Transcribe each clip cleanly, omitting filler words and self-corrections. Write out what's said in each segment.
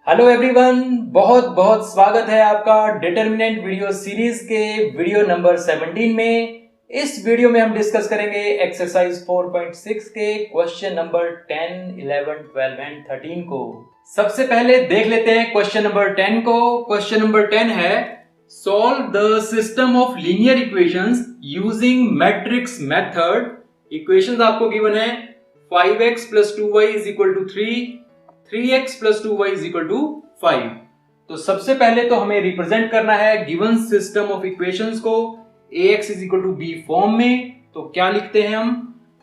Hello everyone, बहुत बहुत स्वागत है आपका डिटर्मिनेंट वीडियो सीरीज के वीडियो नंबर 17 में। इस वीडियो में हम डिस्कस करेंगे एक्सरसाइज 4.6 के क्वेश्चन नंबर 10, 11, 12 एंड 13 को। सबसे पहले देख लेते हैं क्वेश्चन नंबर 10 को। क्वेश्चन नंबर 10 है solve the system of linear equations using matrix method. Equations आपको गिवन है 5x + 2y = 3, 3x + 2y = 5। तो सबसे पहले तो हमें रिप्रेजेंट करना है गिवन सिस्टम ऑफ इक्वेशंस को ax = b फॉर्म में। तो क्या लिखते हैं हम?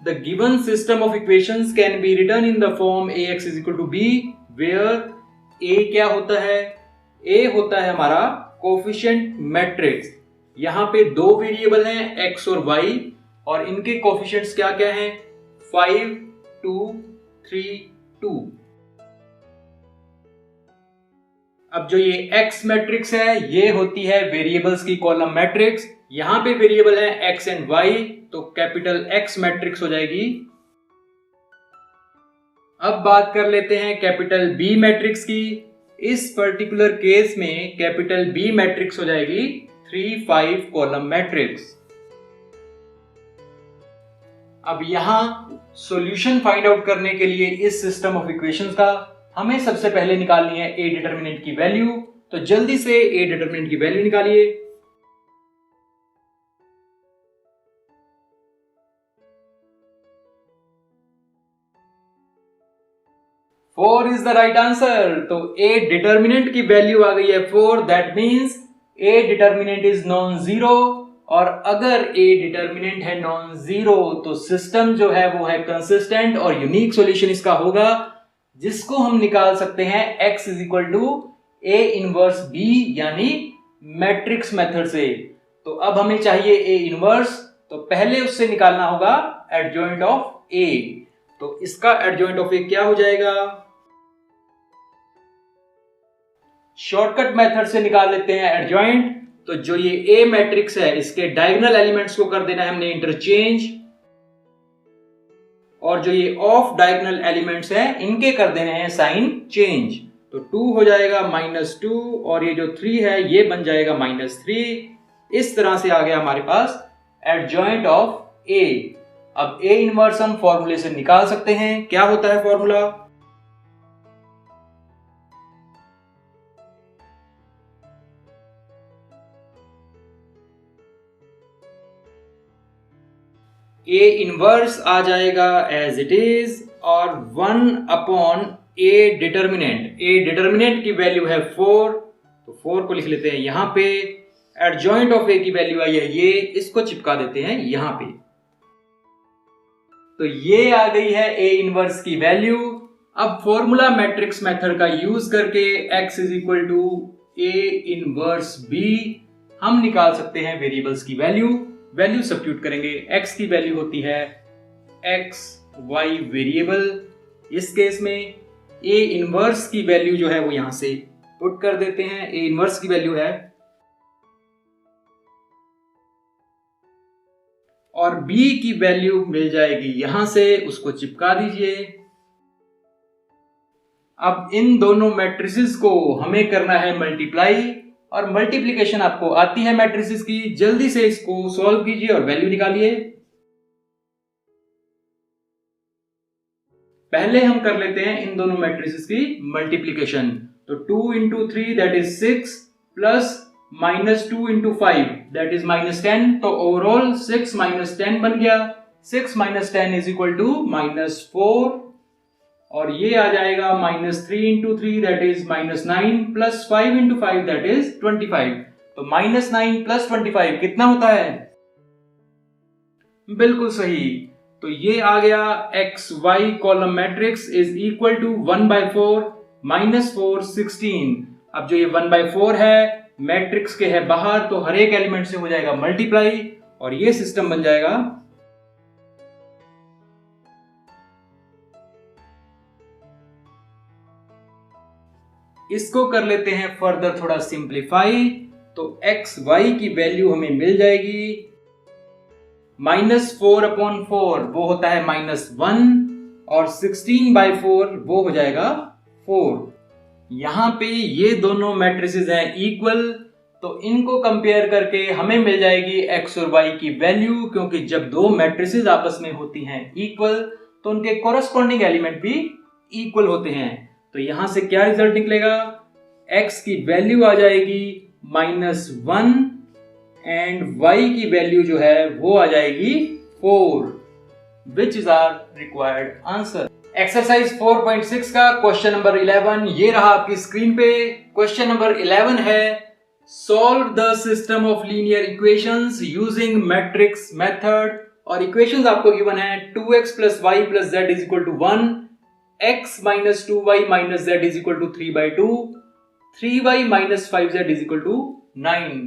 The given system of equations can be written in the form ax = b where a क्या होता है? a होता है हमारा कोफिशिएंट मैट्रिक्स। यहां पे दो वेरिएबल हैं x और y और इनके कोफिशिएंट्स क्या क्या हैं? 5, 2, 3, 2। अब जो ये x मैट्रिक्स है ये होती है वेरिएबल्स की कॉलम मैट्रिक्स। यहां पे वेरिएबल है x एंड y, तो कैपिटल X मैट्रिक्स हो जाएगी। अब बात कर लेते हैं कैपिटल B मैट्रिक्स की। इस पर्टिकुलर केस में कैपिटल B मैट्रिक्स हो जाएगी 3, 5 कॉलम मैट्रिक्स। अब यहां सॉल्यूशन फाइंड आउट करने के लिए इस सिस्टम ऑफ इक्वेशंस का हमें सबसे पहले निकालनी है ए डिटर्मिनेंट की वैल्यू। तो जल्दी से ए डिटर्मिनेंट की वैल्यू निकालिए। 4 इज द राइट आंसर। तो ए डिटर्मिनेंट की वैल्यू आ गई है 4। That means A determinant is non zero. और अगर ए डिटर्मिनेंट है नॉन जीरो तो सिस्टम जो है वो है कंसिस्टेंट और यूनिक सॉल्यूशन इसका होगा, जिसको हम निकाल सकते हैं x = A इनवर्स B यानी मैट्रिक्स मेथड से। तो अब हमें चाहिए A इनवर्स, तो पहले उससे निकालना होगा एडजॉइंट ऑफ A। तो इसका एडजॉइंट ऑफ A क्या हो जाएगा? शॉर्टकट मेथड से निकाल लेते हैं एडजॉइंट। तो जो ये A मैट्रिक्स है इसके डायगोनल एलिमेंट्स को कर देना है हमने इंटरचेंज, और जो ये ऑफ डायगोनल एलिमेंट्स हैं इनके कर देने हैं साइन चेंज। तो 2 हो जाएगा -2 और ये जो 3 है ये बन जाएगा -3। इस तरह से आ गया हमारे पास एडजॉइंट ऑफ A। अब A इनवर्स हम फॉर्मूले से निकाल सकते हैं। क्या होता है फॉर्मूला? A इनवर्स आ जाएगा एज इट इज और 1/A डिटर्मिनेंट। A डिटर्मिनेंट की वैल्यू है 4, तो 4 को लिख लेते हैं यहां पे। एडजॉइंट ऑफ A की वैल्यू आई है ये, इसको चिपका देते हैं यहां पे। तो ये आ गई है A इनवर्स की वैल्यू। अब फॉर्मूला मैट्रिक्स मेथड का यूज करके x = A इनवर्स B हम निकाल सकते हैं वेरिएबल्स की वैल्यू सब्स्टिट्यूट करेंगे। x की वैल्यू होती है x, y वेरिएबल। इस केस में A इनवर्स की वैल्यू जो है वो यहां से पुट कर देते हैं। A इनवर्स की वैल्यू है, और B की वैल्यू मिल जाएगी यहां से, उसको चिपका दीजिए। अब इन दोनों मैट्रिसेस को हमें करना है मल्टीप्लाई, और मल्टीप्लिकेशन आपको आती है मैट्रिसेस की। जल्दी से इसको सॉल्व कीजिए और वैल्यू निकालिए। पहले हम कर लेते हैं इन दोनों मैट्रिसेस की मल्टीप्लिकेशन। तो 2 × 3 that is 6 plus -2 × 5 that is -10। तो ओवरऑल 6 - 10 बन गया। 6 - 10 = -4, और ये आ जाएगा -3 × 3 that is -9 plus 5 × 5 that is 25। तो -9 प्लस 25 कितना होता है? बिल्कुल सही। तो ये आ गया x y column matrix is equal to 1/4 -4 16। अब जो ये 1/4 है मैट्रिक्स के है बाहर, तो हर एक एलिमेंट से हो जाएगा मल्टीप्लाई और ये सिस्टम बन जाएगा। इसको कर लेते हैं फर्दर थोड़ा सिंप्लीफाई। तो x y की वैल्यू हमें मिल जाएगी -4/4 वो होता है -1, और 16/4 वो हो जाएगा 4। यहाँ पे ये दोनों मैट्रिसेस हैं इक्वल, तो इनको कंपेयर करके हमें मिल जाएगी x और y की वैल्यू, क्योंकि जब दो मैट्रिसेस आपस में होती हैं इक्वल तो उनके कोरस्पॉन्डिंग एलिमेंट भी इक्वल होते हैं। तो यहां से क्या रिजल्ट निकलेगा, x की वैल्यू आ जाएगी -1 एंड y की वैल्यू जो है वो आ जाएगी 4, which is our required answer. Exercise 4.6 का क्वेश्चन नंबर 11 ये रहा आपकी स्क्रीन पे। क्वेश्चन नंबर 11 है, solve the system of linear equations using matrix method. और इक्वेशंस आपको गिवन है 2x + y + z = 1, x - 2y - z = 3/2, 3y - 5z = 9।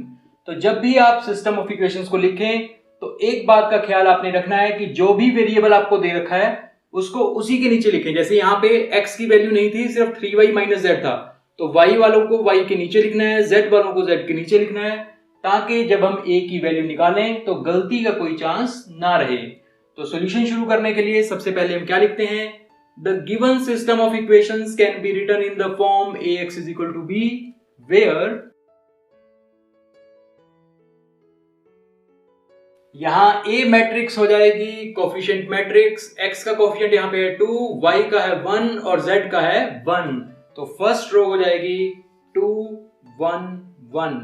तो जब भी आप सिस्टम ऑफ इक्वेशंस को लिखें तो एक बात का ख्याल आपने रखना है कि जो भी वेरिएबल आपको दे रखा है उसको उसी के नीचे लिखें। जैसे यहाँ पे x की वैल्यू नहीं थी, सिर्फ 3y - z था, तो y वालों को y के नीचे लिखना है, z वालों को z के नीचे लिखना है, ताकि जब हम a की वैल्यू निकालें तो गलती का कोई चांस ना रहे। तो सॉल्यूशन शुरू करने के लिए सबसे पहले हम क्या लिखते हैं, the given system of equations can be written in the form ax = b where यहां A मैट्रिक्स हो जाएगी कोफिशिएंट मैट्रिक्स, x का कोफिशिएंट यहां पे है 2, y का है 1 और z का है 1। तो फर्स्ट रो हो जाएगी 2 1 1।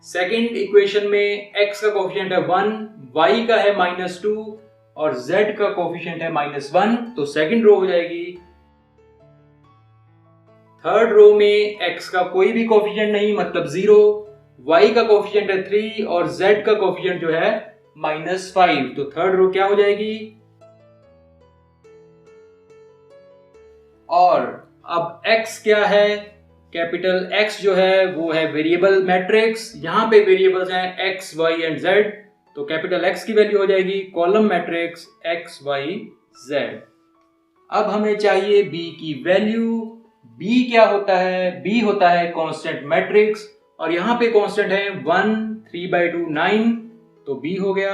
सेकंड इक्वेशन में x का कोफिशिएंट है 1, y का है -2 और z का कोफिशिएंट है -1, तो सेकंड रो हो जाएगी। थर्ड रो में x का कोई भी कोफिशिएंट नहीं, मतलब 0, y का कोफिशिएंट है 3 और z का कोफिशिएंट जो है -5, तो थर्ड रो क्या हो जाएगी। और अब x क्या है, कैपिटल X जो है वो है वेरिएबल मैट्रिक्स, यहां पे वेरिएबल्स हैं x, y एंड z, तो कैपिटल X की वैल्यू हो जाएगी column matrix x, y, z। अब हमें चाहिए b की वैल्यू। b क्या होता है, b होता है कांस्टेंट मैट्रिक्स, और यहां पे कांस्टेंट है 1, 3/2, 9, तो b हो गया।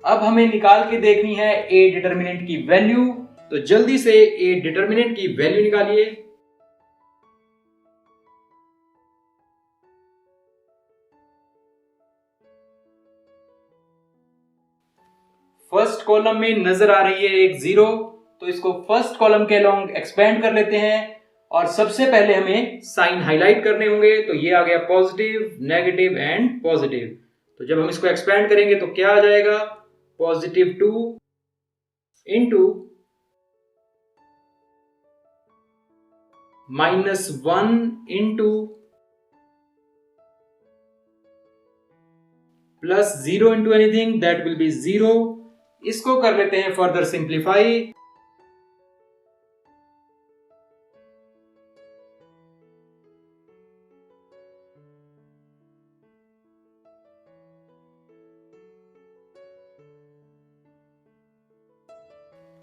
अब हमें निकाल के देखनी है a डिटरमिनेंट की वैल्यू, तो जल्दी से a डिटरमिनेंट की वैल्यू निकालिए। फर्स्ट कॉलम में नजर आ रही है एक 0, तो इसको फर्स्ट कॉलम के अलोंग एक्सपेंड कर लेते हैं, और सबसे पहले हमें साइन हाईलाइट करने होंगे। तो ये आ गया पॉजिटिव, नेगेटिव एंड पॉजिटिव। तो जब हम इसको एक्सपेंड करेंगे तो क्या आ जाएगा, +2 into -1 into +0 into anything that will be 0। इसको कर लेते हैं फर्दर सिंप्लीफाई।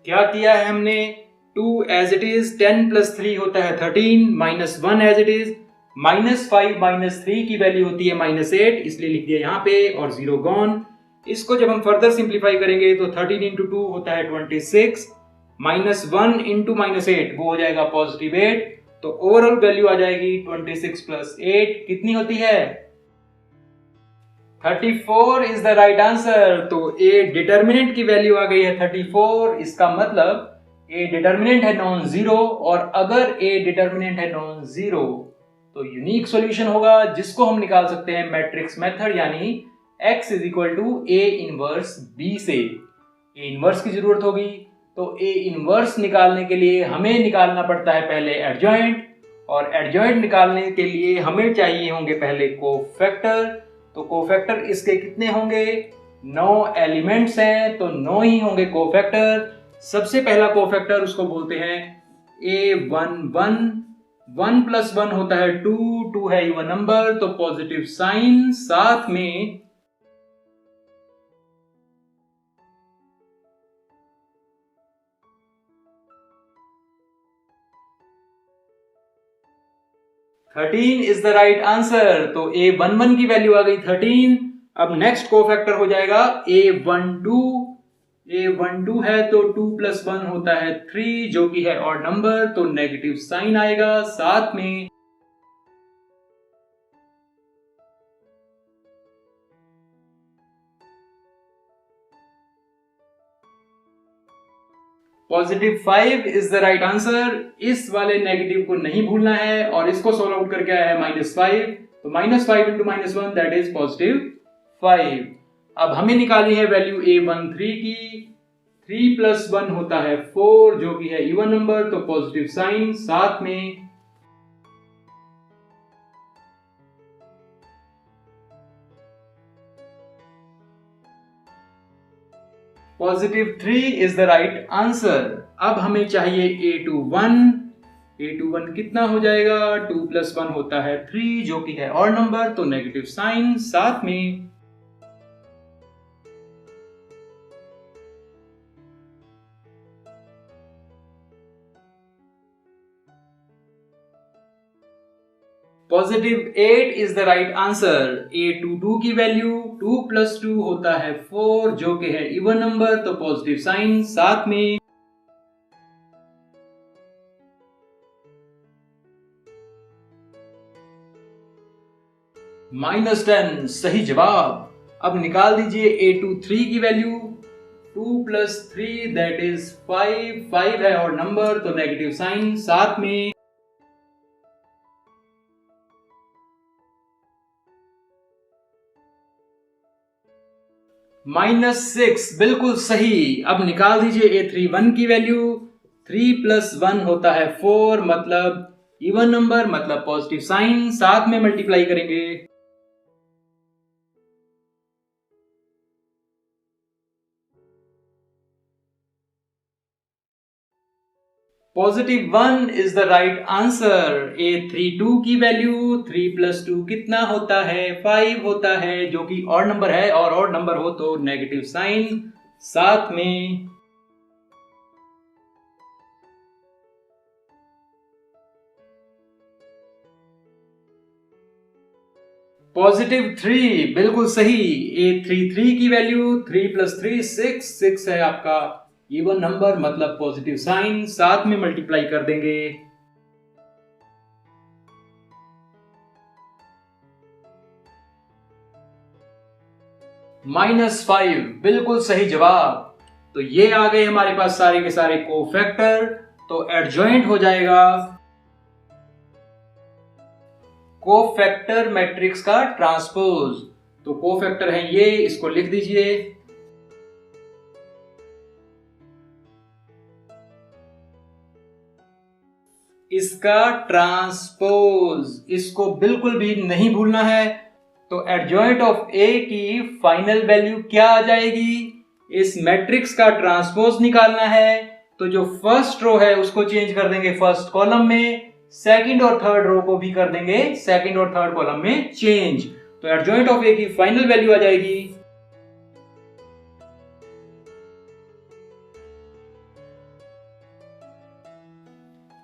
क्या किया है हमने, 2 एज इट इज, 10 + 3 होता है 13, -1 एज इट इज, -5 - 3 की वैल्यू होती है -8, इसलिए लिख दिया यहाँ पे, और 0 गॉन। इसको जब हम फर्दर सिंप्लीफाई करेंगे तो 13 × 2 होता है 26, -1 इंटू -8 वो हो जाएगा +8, तो ओवरऑल वैल्यू आ जाएगी 26 + 8 कितनी होती है, 34 इज द राइट आंसर। तो A डिटरमिनेंट की वैल्यू आ गई है 34, इसका मतलब A डिटरमिनेंट है नॉन जीरो, और अगर A डिटरमिनेंट है नॉन जीरो तो यूनिक सॉल्यूशन होगा, जिसको हम निकाल सकते हैं मैट्रिक्स मेथड, यानी x = A इनवर्स B से। A इनवर्स की जरूरत होगी, तो A इनवर्स निकालने के लिए हमें निकालना पड़ता है पहले एडजॉइंट, और एडजॉइंट निकालने के लिए हमें चाहिए होंगे पहले कोफैक्टर। तो कोफैक्टर इसके कितने होंगे, 9 एलिमेंट्स हैं, तो 9 ही होंगे कोफैक्टर। सबसे पहला कोफैक्टर उसको बोलते हैं A11, 1 + 1 होता है 2, 2 है इवन नंबर, तो पॉजिटिव साइन, साथ में thirteen is the right answer. तो A11 की वैल्यू आ गई 13। अब नेक्स्ट कोफैक्टर हो जाएगा A12, A12 है तो 2 + 1 होता है 3 जो कि है ऑड नंबर, तो नेगेटिव साइन आएगा। साथ में +5 इज द राइट आंसर। इस वाले नेगेटिव को नहीं भूलना है और इसको सॉल्व आउट करके आया है -5, तो -5 × -1 दैट इज +5। अब हमें निकालनी है वैल्यू A13 की। 3 + 1 होता है 4 जो कि है इवन नंबर, तो पॉजिटिव साइन। साथ में +3 इज द राइट आंसर। अब हमें चाहिए A21 कितना हो जाएगा? 2 + 1 होता है 3 जो कि है ऑड नंबर, तो नेगेटिव साइन। साथ में +8 is the right answer. A22 की वैल्यू 2 + 2 होता है 4 जो कि है इवन नंबर, तो पॉजिटिव साइन। साथ में -10 सही जवाब। अब निकाल दीजिए A23 की वैल्यू। 2 + 3 दैट इज 5, 5 है और नंबर, तो नेगेटिव साइन। साथ में -6 बिल्कुल सही। अब निकाल दीजिए A31 की वैल्यू। 3 + 1 होता है 4 मतलब इवन नंबर, मतलब पॉजिटिव साइन। साथ में मल्टीप्लाई करेंगे। +1 is the right answer. A32 की वैल्यू 3 + 2 कितना होता है? 5 होता है जो कि ऑड नंबर है और ऑड नंबर हो तो नेगेटिव साइन। साथ में +3 बिल्कुल सही। A33 की वैल्यू 3 + 3 6, 6 है आपका इवन नंबर, मतलब पॉजिटिव साइन। साथ में मल्टीप्लाई कर देंगे। -5 बिल्कुल सही जवाब। तो ये आ गए हमारे पास सारे के सारे कोफैक्टर, तो एडजॉइंट हो जाएगा कोफैक्टर मैट्रिक्स का ट्रांसपोज। तो कोफैक्टर है ये, इसको लिख दीजिए। इसका ट्रांसपोज, इसको बिल्कुल भी नहीं भूलना है। तो एडजॉइंट ऑफ ए की फाइनल वैल्यू क्या आ जाएगी? इस मैट्रिक्स का ट्रांसपोज निकालना है, तो जो फर्स्ट रो है उसको चेंज कर देंगे फर्स्ट कॉलम में, सेकंड और थर्ड रो को भी कर देंगे सेकंड और थर्ड कॉलम में चेंज। तो एडजॉइंट ऑफ ए की फाइनल वैल्यू आ जाएगी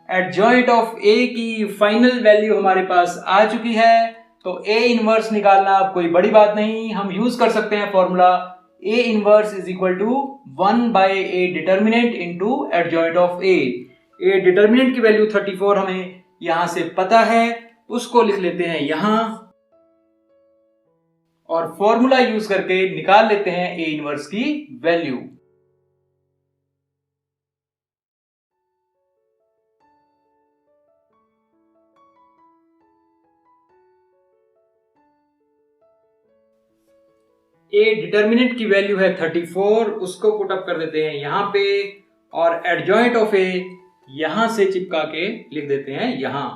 एडजॉइंट ऑफ ए की फाइनल वैल्यू हमारे पास आ चुकी है। तो ए इनवर्स निकालना अब कोई बड़ी बात नहीं, हम यूज कर सकते हैं formula A inverse is equal to 1/a determinant into adjoint of A. A determinant की वैल्यू 34 हमें यहां से पता है, उसको लिख लेते हैं यहां और फॉर्मूला यूज करके निकाल लेते हैं ए इनवर्स की वैल्यू। ए डिटर्मिनेंट की वैल्यू है 34, उसको पुट अप कर देते हैं यहां पे और एडजॉइंट ऑफ ए यहां से चिपका के लिख देते हैं यहां।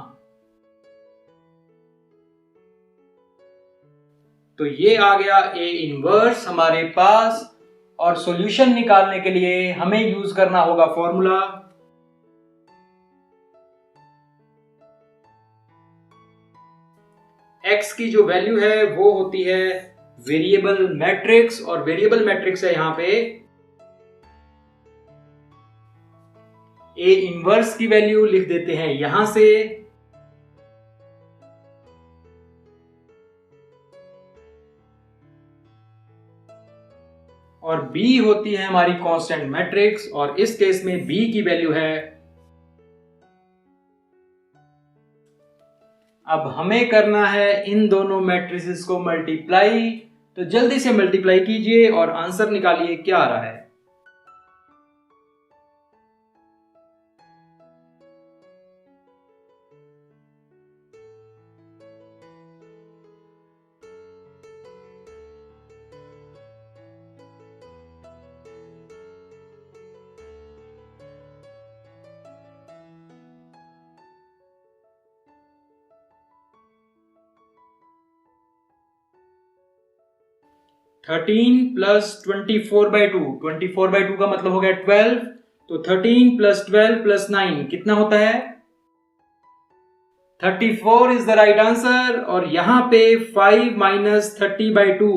तो ये आ गया ए इनवर्स हमारे पास और सॉल्यूशन निकालने के लिए हमें यूज करना होगा फॉर्मूला x की जो वैल्यू है वो होती है वेरिएबल मैट्रिक्स और वेरिएबल मैट्रिक्स है यहां पे ए इनवर्स की वैल्यू लिख देते हैं यहां से और B होती है हमारी कांस्टेंट मैट्रिक्स, और इस केस में B की वैल्यू है। अब हमें करना है इन दोनों मैट्रिसेस को मल्टीप्लाई, तो जल्दी से मल्टीप्लाई कीजिए और आंसर निकालिए क्या आ रहा है। थर्टीन प्लस 24/2, 24/2 का मतलब हो गया 12, तो 13 प्लस 12 प्लस 9 कितना होता है? 34 इज द राइट आंसर। और यहां पे 5 माइनस 30/2,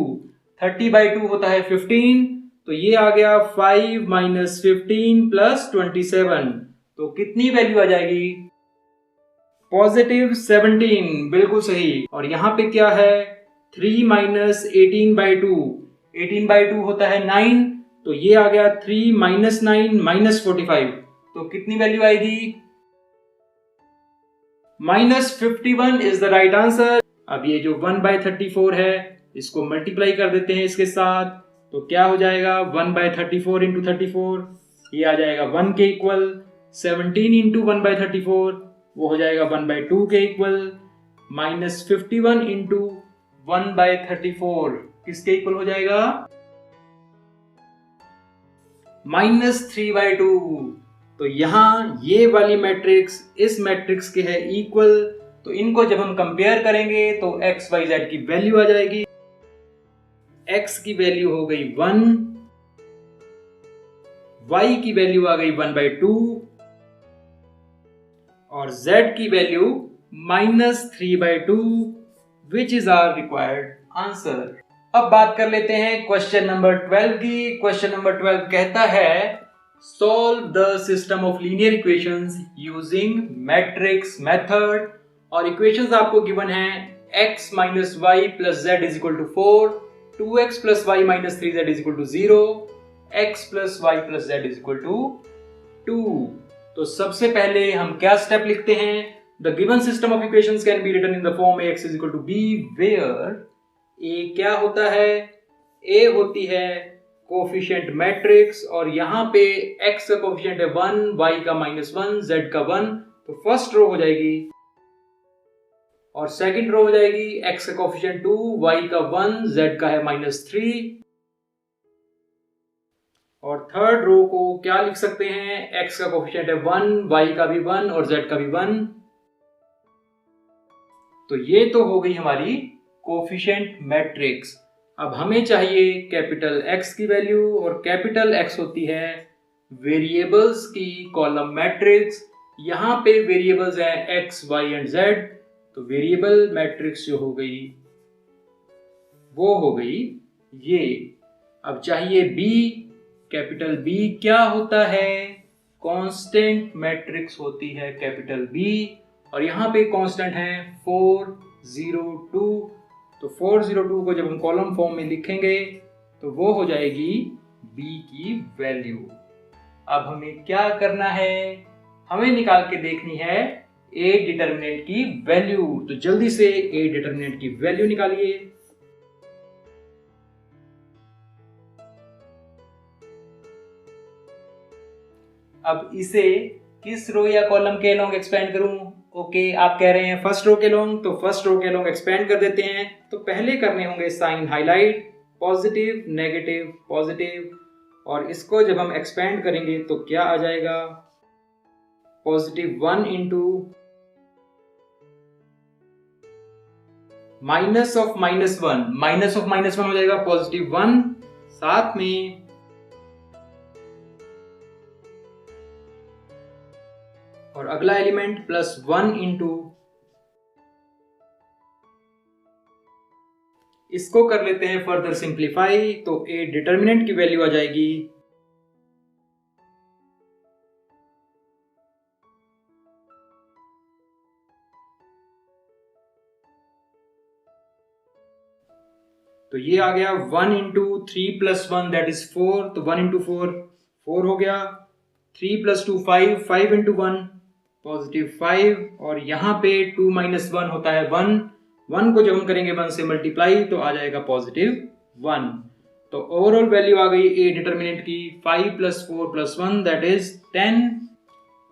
30/2 होता है 15, तो ये आ गया 5 माइनस 15 प्लस 27, तो कितनी वैल्यू आ जाएगी? पॉजिटिव 17, बिल्कुल सही। और यहां पे क्या है? 3 माइनस 18/2, 18/2 होता है 9, तो ये आ गया 3 माइनस 9 माइनस 45, तो कितनी वैल्यू आएगी? -51 इज द राइट आंसर। अब ये जो 1/34 है इसको मल्टीप्लाई कर देते हैं इसके साथ, तो क्या हो जाएगा? 1/34 इंटू 34, ये आ जाएगा 1 के इक्वल। 17 इंटू 1/34 वो हो जाएगा 1/2 के इक्वल। -51 इंटू 1/34 किसके इक्वल हो जाएगा? -3/2। तो यहां ये वाली मैट्रिक्स इस मैट्रिक्स के है इक्वल, तो इनको जब हम कंपेयर करेंगे तो x y z की वैल्यू आ जाएगी। x की वैल्यू हो गई 1, y की वैल्यू आ गई 1/2 और z की value -3/2, which is our required answer. अब बात कर लेते हैं क्वेश्चन नंबर 12 की। क्वेश्चन नंबर 12 कहता है solve the system of linear equations using matrix method. और इक्वेशंस आपको गिवन है x minus y plus z is equal to 4, 2x plus y minus 3z is equal to 0, x plus y plus z is equal to 2। तो सबसे पहले हम क्या step लिखते हैं? The given system of equations can be written in the form ax is equal to b, where a क्या होता है? a होती है कोफिशिएंट मैट्रिक्स, और यहां पे x का कोफिशिएंट है 1, y का -1, z का 1, तो फर्स्ट रो हो जाएगी। और सेकंड रो हो जाएगी x का कोफिशिएंट 2, y का 1, z का है -3। और थर्ड रो को क्या लिख सकते हैं? x का कोफिशिएंट है 1, y का भी 1 और z का भी 1। तो ये तो हो गई हमारी कोफिशिएंट मैट्रिक्स। अब हमें चाहिए कैपिटल X की वैल्यू, और कैपिटल X होती है वेरिएबल्स की कॉलम मैट्रिक्स। यहां पे वेरिएबल्स हैं x, y एंड z, तो वेरिएबल मैट्रिक्स जो हो गई वो हो गई ये। अब चाहिए B। कैपिटल B क्या होता है? कांस्टेंट मैट्रिक्स होती है कैपिटल B, और यहां पे कांस्टेंट है 402, तो 402 को जब हम कॉलम फॉर्म में लिखेंगे तो वो हो जाएगी B की वैल्यू। अब हमें क्या करना है? हमें निकाल के देखनी है A डिटरमिनेंट की वैल्यू, तो जल्दी से A डिटरमिनेंट की वैल्यू निकालिए। अब इसे किस रो या कॉलम के अलोंग एक्सपेंड करूं? ओके, आप कह रहे हैं फर्स्ट रो के अलोंग, तो फर्स्ट रो के अलोंग एक्सपेंड कर देते हैं। तो पहले करने होंगे sign highlight, positive negative positive, और इसको जब हम एक्सपेंड करेंगे तो क्या आ जाएगा? +1 into minus of -1, minus of -1 हो जाएगा +1, साथ में और अगला एलिमेंट +1 इंटू, इसको कर लेते हैं फर्दर सिंप्लीफाई, तो A डिटरमिनेंट की वैल्यू आ जाएगी तो ये आ गया 1 इंटू 3+1 दैट इज 4, तो 1 इंटू 4 हो गया। 3+2 5 इंटू 1 +5, और यहाँ पे 2 - 1 होता है 1 को जब हम करेंगे 1 से मल्टीप्लाई तो आ जाएगा +1। तो ओवरऑल वैल्यू आ गई ए डिटर्मिनेंट की 5 + 4 + 1 दैट इज 10।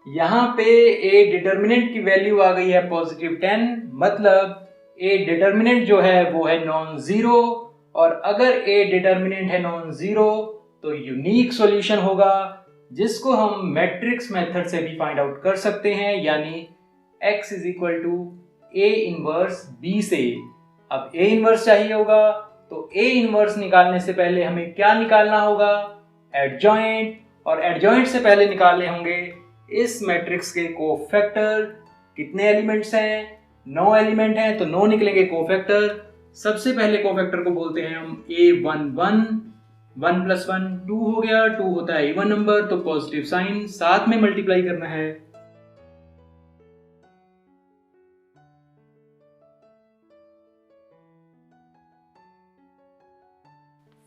यहाँ पे ए डिटर्मिनेंट की वैल्यू आ गई है +10, मतलब ए डिटर्मिनेंट जो है वो है नॉन जीरो, और अगर ए डिटर्मिनेंट है नॉन जीरो तो यूनिक सॉल्यूशन होगा, जिसको हम मैट्रिक्स मेथड से भी फाइंड आउट कर सकते हैं, यानी x = A इनवर्स B से। अब A इनवर्स चाहिए होगा तो A इनवर्स निकालने से पहले हमें क्या निकालना होगा? एडजॉइंट, और एडजॉइंट से पहले निकालने होंगे इस मैट्रिक्स के कोफैक्टर। कितने एलिमेंट्स हैं? 9 एलिमेंट हैं, तो 9 निकलेंगे कोफैक्टर। सबसे पहले कोफैक्टर को बोलते हैं हम A11, 1 + 1 2 हो गया, 2 होता है इवन नंबर तो पॉजिटिव साइन, साथ में मल्टीप्लाई करना है।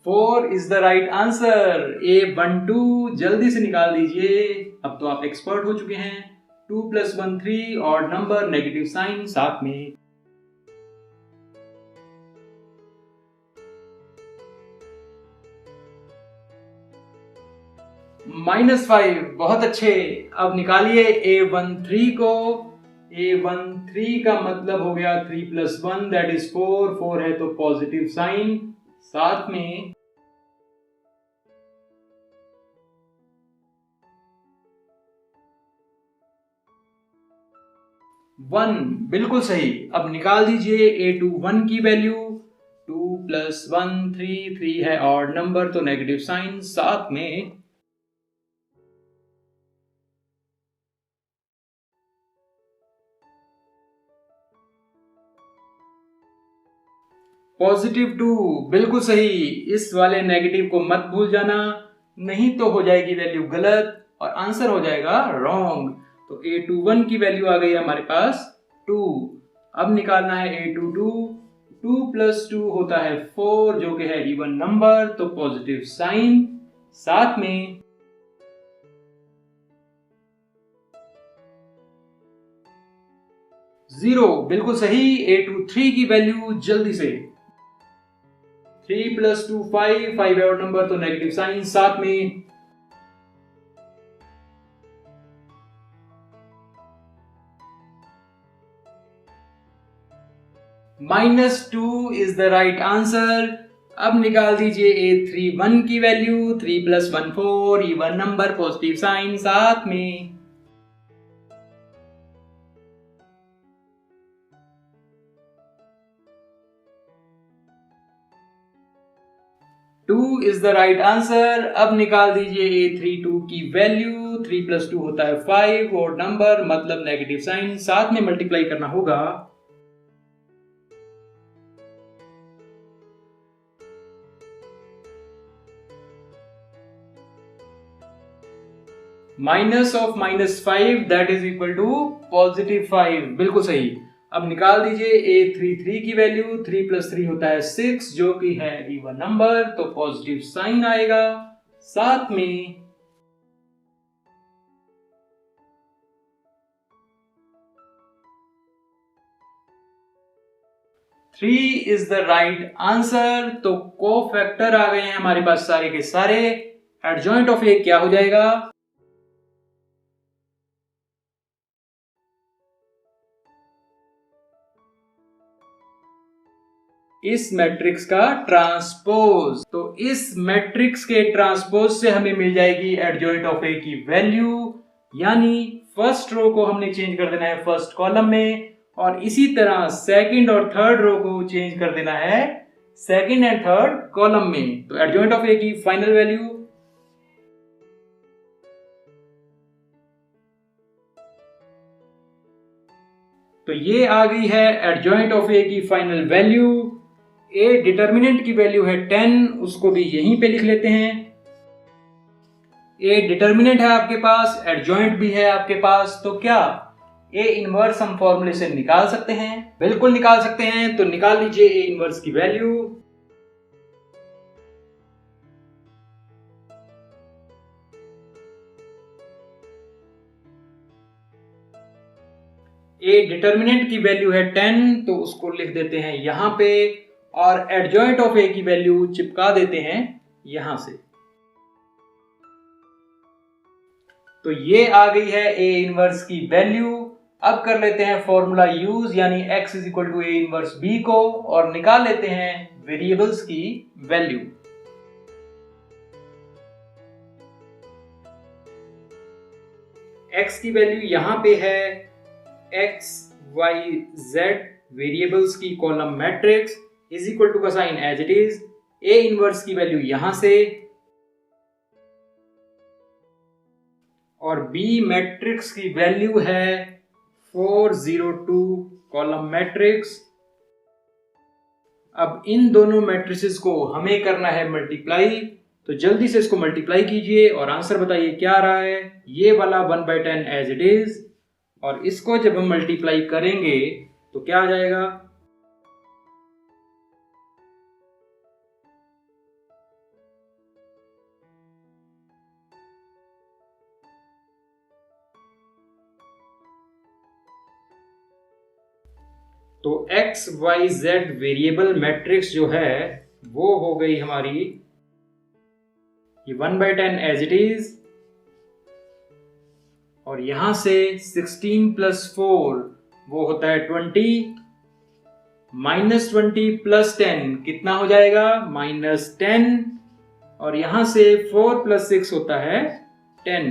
Four is the right answer. A12 जल्दी से निकाल दीजिए, अब तो आप एक्सपर्ट हो चुके हैं। 2 + 1 3, ऑड नंबर, नेगेटिव साइन साथ में। -5, बहुत अच्छे। अब निकालिए A13 को। A13 का मतलब हो गया 3 + 1 दैट इज 4, 4 है तो पॉजिटिव साइन साथ में। वन, बिल्कुल सही। अब निकाल दीजिए A21 की वैल्यू। 2 + 1 3, 3 है ऑड नंबर तो नेगेटिव साइन साथ में। +2, बिल्कुल सही। इस वाले नेगेटिव को मत भूल जाना, नहीं तो हो जाएगी वैल्यू गलत और आंसर हो जाएगा रॉन्ग। तो A21 की वैल्यू आ गई हमारे पास 2। अब निकालना है A22। 2 + 2 होता है 4, जो कि है इवन नंबर तो पॉजिटिव साइन साथ में। जीरो, बिल्कुल सही। A23 की वैल्यू जल्दी से। 3 + 2 5, 5 है ऑड नंबर तो नेगेटिव साइन साथ में। -2 इज द राइट आंसर। अब निकाल दीजिए A31 की वैल्यू। 3 + 1 4, इवन नंबर, पॉजिटिव साइन साथ में। 2 इज द राइट आंसर। अब निकाल दीजिए A32 की वैल्यू। 3 + 2 होता है 5, और नंबर मतलब नेगेटिव साइन साथ में मल्टीप्लाई करना होगा। -5 दैट इज इक्वल टू +5, बिल्कुल सही। अब निकाल दीजिए A33 की वैल्यू। 3 + 3 होता है 6, जो कि है इवन नंबर तो पॉजिटिव साइन आएगा साथ में। 3 इज द राइट आंसर। तो कोफैक्टर आ गए हैं हमारे पास सारे के सारे। एडजॉइंट ऑफ ए क्या हो जाएगा? इस मैट्रिक्स का ट्रांसपोज। तो इस मैट्रिक्स के ट्रांसपोज से हमें मिल जाएगी एडजॉइंट ऑफ ए की वैल्यू, यानी फर्स्ट रो को हमने चेंज कर देना है फर्स्ट कॉलम में, और इसी तरह सेकंड और थर्ड रो को चेंज कर देना है सेकंड एंड थर्ड कॉलम में। तो एडजॉइंट ऑफ ए की फाइनल वैल्यू तो ये आ गई है एडजॉइंट ऑफ ए की फाइनल वैल्यू। ए डिटर्मिनेंट की वैल्यू है 10, उसको भी यहीं पे लिख लेते हैं। ए डिटर्मिनेंट है आपके पास, एडजॉइंट भी है आपके पास, तो क्या ए इनवर्स हम फॉर्मूले से निकाल सकते हैं? बिल्कुल निकाल सकते हैं। तो निकाल लीजिए ए इनवर्स की वैल्यू। ए डिटर्मिनेंट की वैल्यू है 10, तो उसको लिख देते हैं यहां पे, और एडजॉइंट ऑफ ए की वैल्यू चिपका देते हैं यहां से। तो ये आ गई है ए इनवर्स की वैल्यू। अब कर लेते हैं फॉर्मूला यूज, यानी x is equal to A inverse b को, और निकाल लेते हैं वेरिएबल्स की वैल्यू। x की वैल्यू यहां पे है x y z, वेरिएबल्स की column matrix is equal to का sine as it is, A inverse की वैल्यू यहां से, और b मैट्रिक्स की वैल्यू है 402 कॉलम मैट्रिक्स। अब इन दोनों मैट्रिसेस को हमें करना है मल्टीप्लाई, तो जल्दी से इसको मल्टीप्लाई कीजिए और आंसर बताइए क्या आ रहा है। ये वाला 1/10 एज इट इज, और इसको जब हम मल्टीप्लाई करेंगे तो क्या आ जाएगा, तो x y z variable matrix जो है वो हो गई हमारी ये 1/10 एज इट इज, और यहां से 16 + 4 वो होता है 20, -20 + 10 कितना हो जाएगा, -10, और यहां से 4 + 6 होता है 10।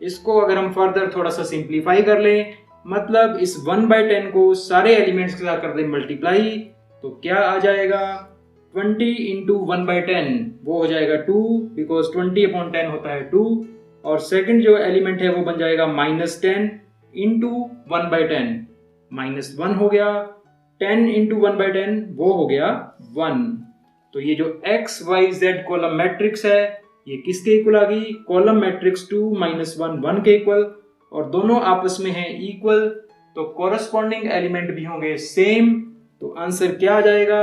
इसको अगर हम फर्दर थोड़ा सा सिंप्लीफाई कर लें, मतलब इस 1/10 को सारे एलिमेंट्स के साथ कर दें मल्टीप्लाई, तो क्या आ जाएगा, 20 × 1/10 वो हो जाएगा 2, बिकॉज 20/10 होता है 2, और सेकंड जो एलिमेंट है वो बन जाएगा -10 × 1/10, -1 हो गया, 10 × 1/10 वो हो गया 1। तो ये जो x y z column matrix है ये किसके इक्वल आ गई, कॉलम मैट्रिक्स 2 - 1 1 के इक्वल, और दोनों आपस में हैं इक्वल, तो कॉरस्पॉन्डिंग एलिमेंट भी होंगे सेम। तो आंसर क्या आ जाएगा,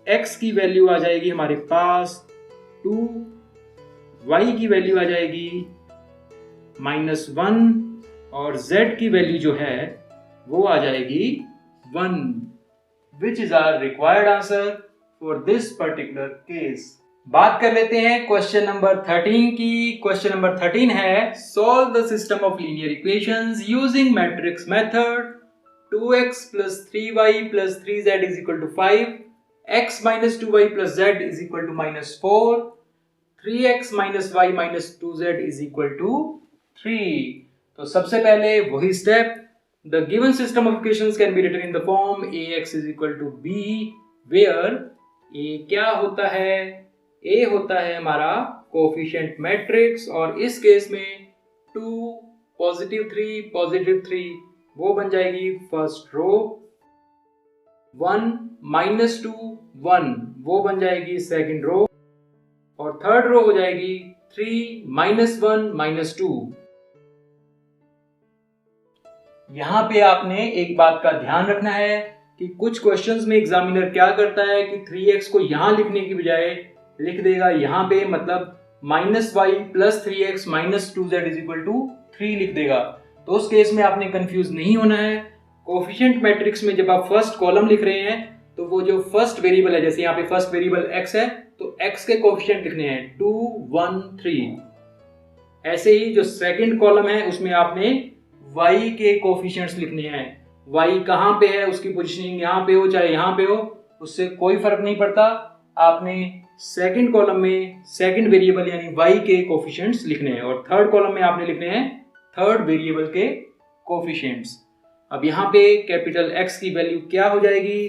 x की वैल्यू आ जाएगी हमारे पास 2, y की वैल्यू आ जाएगी -1, और z की वैल्यू जो है वो आ जाएगी 1, which is our required answer for this particular case. बात कर लेते हैं क्वेश्चन नंबर 13 की। क्वेश्चन नंबर 13 है, solve the system of linear equations using matrix method 2x + 3y + 3z = 5, x - 2y + z = -4, 3x - y - 2z = 3। तो सबसे पहले वही step, the given system of equations can be written in the form ax = b, where a क्या होता है, a होता है हमारा कोफिशिएंट मैट्रिक्स, और इस केस में 2 +3 +3 वो बन जाएगी फर्स्ट रो, 1 - 2 1 वो बन जाएगी सेकंड रो, और थर्ड रो हो जाएगी 3 - 1 - 2। यहां पे आपने एक बात का ध्यान रखना है कि कुछ क्वेश्चंस में एग्जामिनर क्या करता है कि 3x को यहां लिखने की बजाय लिख देगा यहां पे, मतलब -y + 3x - 2z = 3 लिख देगा। तो उस केस में आपने कंफ्यूज नहीं होना है। कोफिशिएंट मैट्रिक्स में जब आप फर्स्ट कॉलम लिख रहे हैं तो वो जो फर्स्ट वेरिएबल है, जैसे यहाँ पे फर्स्ट वेरिएबल x है, तो x के कोफिशिएंट लिखने हैं 2 1 3। ऐसे ही जो सेकंड कॉलम है उसमें आपने y के कोफिशिएंट्स लिखने हैं। y कहाँ पे है, उसकी पोजीशनिंग यहाँ पे हो चाहे यहाँ पे हो, उससे कोई फर्क नहीं पड़ता। आपने सेकंड कॉलम में सेकंड वेरिएबल यानी y के कोफिशिएंट्स लिखने हैं, और थर्ड कॉलम में आपने लिखने हैं थर्ड वेरिएबल के कोफिशिएंट्स। अब यहाँ पे कैपिटल X की वैल्यू क्या हो जाएगी,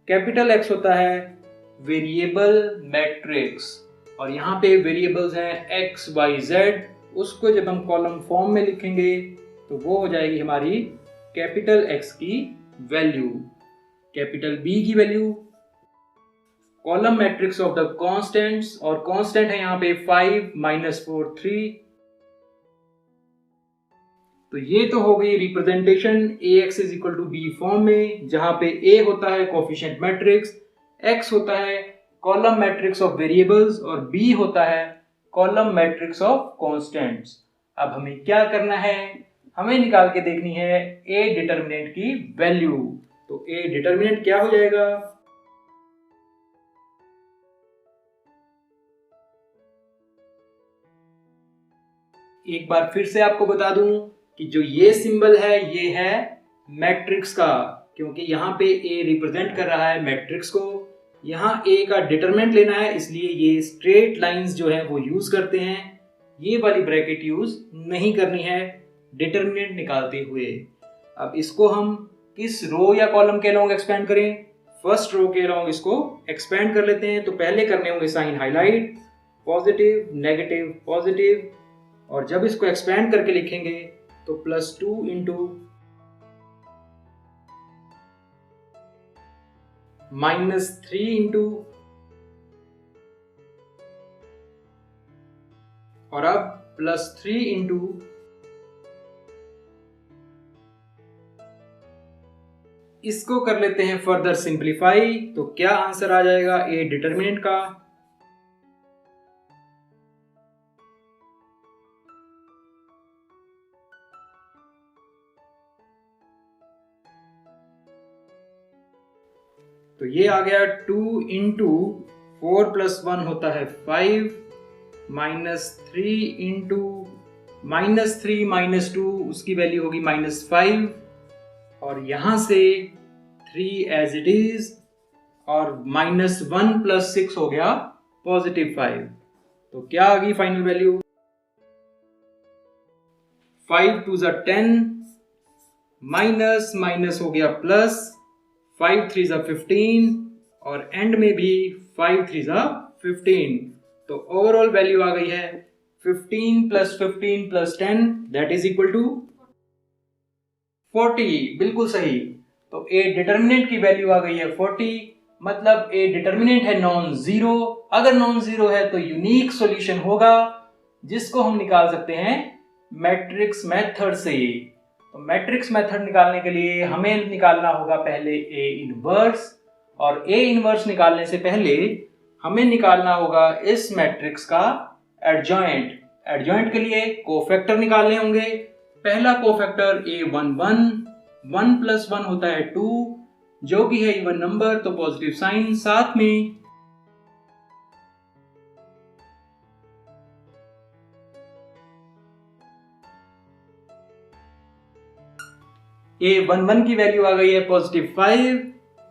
कैपिटल X होता है वेरिएबल मैट्रिक्स, और यहाँ पे वेरिएबल्स हैं x y z, उसको जब हम कॉलम फॉर्म में लिखेंगे तो वो हो जाएगी हमारी कैपिटल X की वैल्यू, कैपिटल B की value, column matrix of the constants, और कांस्टेंट है यहाँ पे 5 - 4 3। तो ये तो हो गई रिप्रेजेंटेशन ax = b फॉर्म में, जहां पे a होता है कोफिशिएंट मैट्रिक्स, x होता है कॉलम मैट्रिक्स ऑफ वेरिएबल्स, और b होता है कॉलम मैट्रिक्स ऑफ कांस्टेंट्स। अब हमें क्या करना है, हमें निकाल के देखनी है ए डिटर्मिनेंट की वैल्यू। तो ए डिटर्मिनेंट क्या हो जाएगा? एक बार फिर से आपको बता दूं कि जो ये सिंबल है ये है मैट्रिक्स का, क्योंकि यहाँ पे ए रिप्रेजेंट कर रहा है मैट्रिक्स को। यहाँ ए का डिटरमिनेंट लेना है, इसलिए ये स्ट्रेट लाइंस जो है वो यूज करते हैं। ये वाली ब्रैकेट यूज नहीं करनी है डिटरमिनेंट निकालते हुए। अब इसको हम किस रो या कॉलम के अलोंग एक्सपेंड करें? फर्स्ट रो के अलोंग इसको एक्सपेंड कर लेते हैं। तो पहले करने होंगे sign highlight, positive negative positive, और जब इसको एक्सपेंड करके लिखेंगे तो +2 इंटू -3 इंटू, और अब +3 इंटू इसको कर लेते हैं फर्दर सिंप्लीफाई। तो क्या आंसर आ जाएगा ए डिटर्मिनेंट का? तो ये आ गया 2 इंटू 4 + 1 होता है 5, -3 इंटू -3 - 2 उसकी वैल्यू होगी -5, और यहां से 3 एज इट इज, और -1 + 6 हो गया +5। तो क्या आ गई फाइनल वैल्यू? 5 2 = 10, माइनस माइनस हो गया प्लस, 5 3 = 15, और एंड में भी 5 3 = 15। तो ओवरऑल वैल्यू आ गई है 15 + 15 + 10 दैट इज इक्वल टू 40। बिल्कुल सही। तो ए डिटर्मिनेंट की वैल्यू आ गई है 40, मतलब ए डिटर्मिनेंट है नॉन जीरो। अगर नॉन जीरो है तो यूनिक सॉल्यूशन होगा, जिसको हम निकाल सकते हैं मैट्रिक्स मेथड से। तो मैट्रिक्स मेथड निकालने के लिए हमें निकालना होगा पहले ए इनवर्स, और ए इनवर्स निकालने से पहले हमें निकालना होगा इस मैट्रिक्स का एडजॉइंट। एडजॉइंट के लिए कोफैक्टर निकालने होंगे। पहला कोफैक्टर A11, 1 + 1 होता है 2, जो कि है इवन नंबर, तो पॉजिटिव साइन। साथ में A11 की वैल्यू आ गई है +5,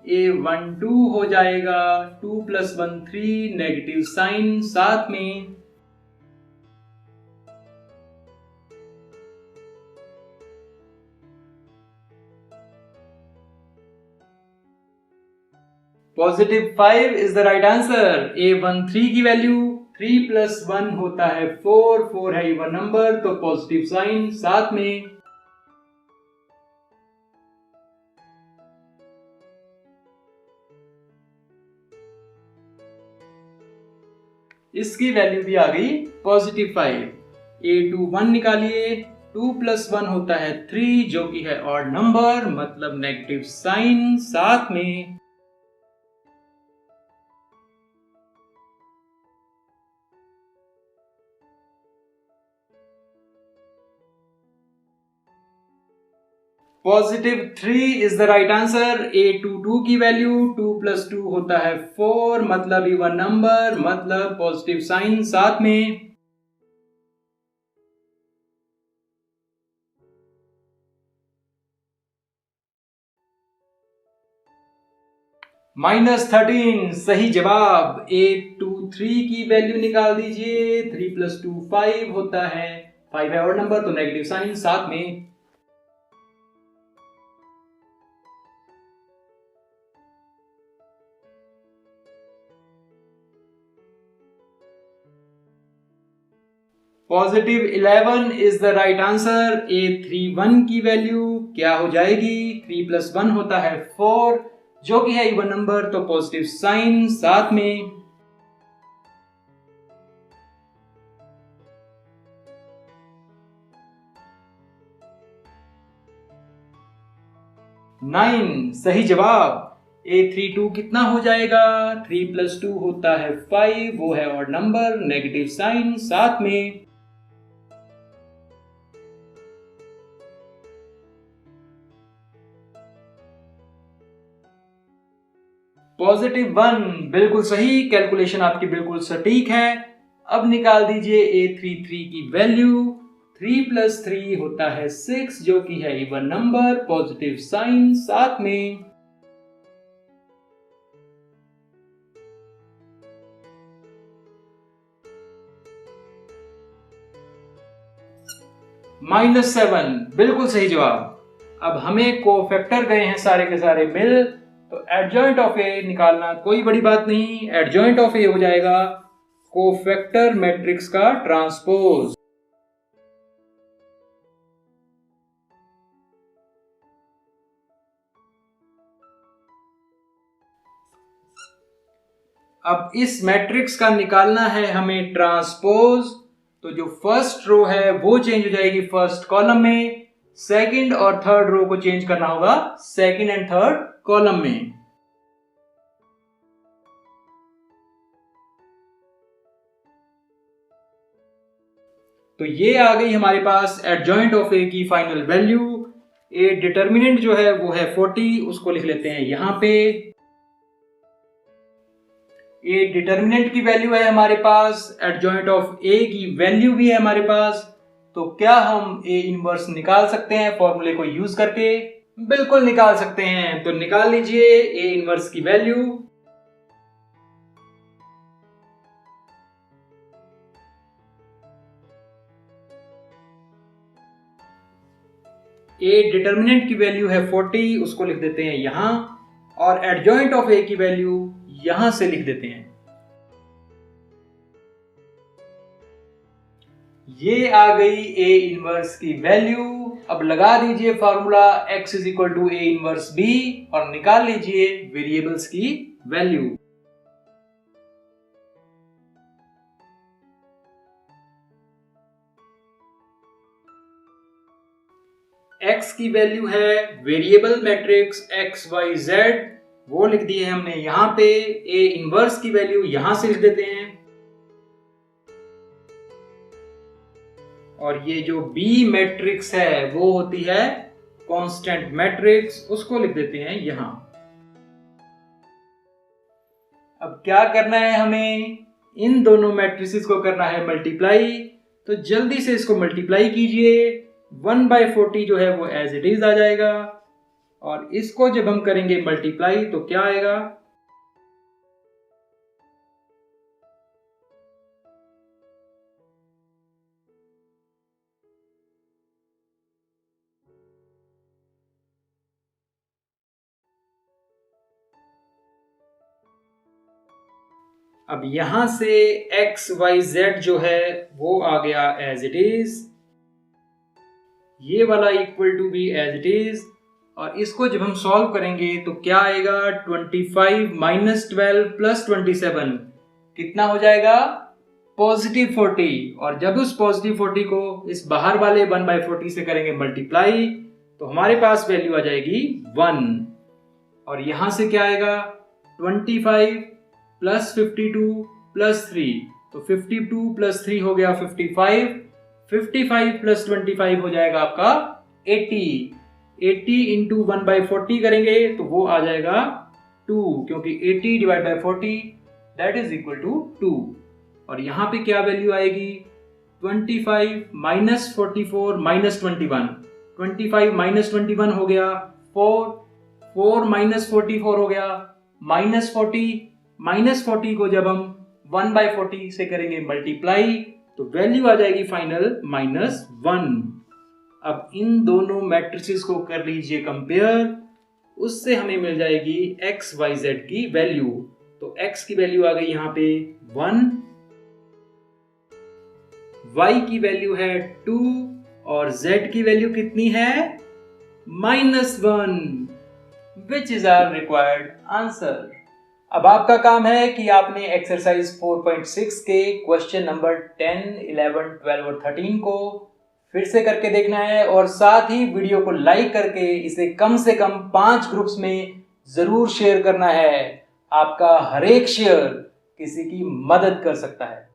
A12 हो जाएगा 2 + 1 3 नेगेटिव साइन। साथ में +5 is the right answer. A13 की वैल्यू 3 + 1 होता है 4, 4 है इवन नंबर, तो पॉजिटिव साइन। साथ में इसकी वैल्यू भी आ गई +5। A21 निकालिए, 2 + 1 होता है 3, जो कि है ऑड नंबर, मतलब नेगेटिव साइन। साथ में +3 is the right answer. A22 की वैल्यू 2 + 2 होता है 4, मतलब इवन नंबर, मतलब पॉजिटिव साइन। साथ में -13 सही जवाब। A23 की वैल्यू निकाल दीजिए। 3 + 2 5 होता है, 5 है ऑड नंबर, तो नेगेटिव साइन। साथ में +11 is the right answer. A31 की वैल्यू क्या हो जाएगी? 3 + 1 होता है 4, जो कि है इवन नंबर, तो पॉजिटिव साइन। साथ में 9 सही जवाब। A32 कितना हो जाएगा? 3 + 2 होता है 5, वो है ऑड नंबर, नेगेटिव साइन। साथ में +1 बिल्कुल सही, कैलकुलेशन आपकी बिल्कुल सटीक है। अब निकाल दीजिए A33 की वैल्यू। 3 + 3 होता है 6 जो कि है इवन नंबर, पॉजिटिव साइन साथ में -7 बिल्कुल सही जवाब। अब हमें कोफैक्टर गए हैं सारे के सारे मिल, तो एडजॉइंट ऑफ ए निकालना कोई बड़ी बात नहीं। एडजॉइंट ऑफ ए हो जाएगा कोफैक्टर मैट्रिक्स का ट्रांसपोज। अब इस मैट्रिक्स का निकालना है हमें ट्रांसपोज, तो जो फर्स्ट रो है वो चेंज हो जाएगी फर्स्ट कॉलम में, सेकंड और थर्ड रो को चेंज करना होगा सेकंड एंड थर्ड कॉलम में। तो ये आ गई हमारे पास एडजॉइंट ऑफ ए की फाइनल वैल्यू। ए डिटर्मिनेंट जो है वो है 40, उसको लिख लेते हैं यहां पे। ए डिटर्मिनेंट की वैल्यू है हमारे पास, एडजॉइंट ऑफ ए की वैल्यू भी है हमारे पास। तो क्या हम ए इनवर्स निकाल सकते हैं फॉर्मूले को यूज करके? बिल्कुल निकाल सकते हैं। तो निकाल लीजिए ए इनवर्स की वैल्यू। ए डिटर्मिनेंट की वैल्यू है 40, उसको लिख देते हैं यहां, और एडजॉइंट ऑफ ए की वैल्यू यहां से लिख देते हैं। ये आ गई ए इनवर्स की वैल्यू। अब लगा दीजिए formula x = a inverse b और निकाल लीजिए वेरिएबल्स की वैल्यू। x की वैल्यू है variable matrix x y z, वो लिख दी है हमने यहां पे। a इनवर्स की वैल्यू यहां से लिख देते हैं, और ये जो B मैट्रिक्स है वो होती है कांस्टेंट मैट्रिक्स, उसको लिख देते हैं यहां। अब क्या करना है हमें? इन दोनों मैट्रिसेस को करना है मल्टीप्लाई। तो जल्दी से इसको मल्टीप्लाई कीजिए। 1/40 जो है वो एज इट इज आ जाएगा, और इसको जब हम करेंगे मल्टीप्लाई तो क्या आएगा? अब यहां से x y z जो है वो आ गया एज इट इज, ये वाला इक्वल टू भी एज इट इज, और इसको जब हम सॉल्व करेंगे तो क्या आएगा? 25 - 12 + 27 कितना हो जाएगा? +40। और जब उस +40 को इस बाहर वाले 1/40 से करेंगे मल्टीप्लाई तो हमारे पास वैल्यू आ जाएगी 1। और यहां से क्या आएगा? 25 + 52 + 3, तो 52 + 3 हो गया 55। 55 + 25 हो जाएगा आपका 80। 80 × 1/40 करेंगे तो वो आ जाएगा 2, क्योंकि 80 / 40 दैट इज इक्वल टू 2। और यहां पे क्या वैल्यू आएगी? 25 - 44 - 21। 25 - 21 हो गया 4, 4 - 44 हो गया -40। -40 को जब हम 1/40 से करेंगे मल्टीप्लाई तो वैल्यू आ जाएगी फाइनल -1। अब इन दोनों मैट्रिसेस को कर लीजिए कंपेयर, उससे हमें मिल जाएगी x y z की वैल्यू। तो x की वैल्यू आ गई यहां पे 1, y की वैल्यू है 2, और z की वैल्यू कितनी है? -1, which is our required answer. अब आपका काम है कि आपने एक्सरसाइज 4.6 के क्वेश्चन नंबर 10, 11, 12 और 13 को फिर से करके देखना है, और साथ ही वीडियो को लाइक करके इसे कम से कम 5 ग्रुप्स में जरूर शेयर करना है। आपका हर एक शेयर किसी की मदद कर सकता है।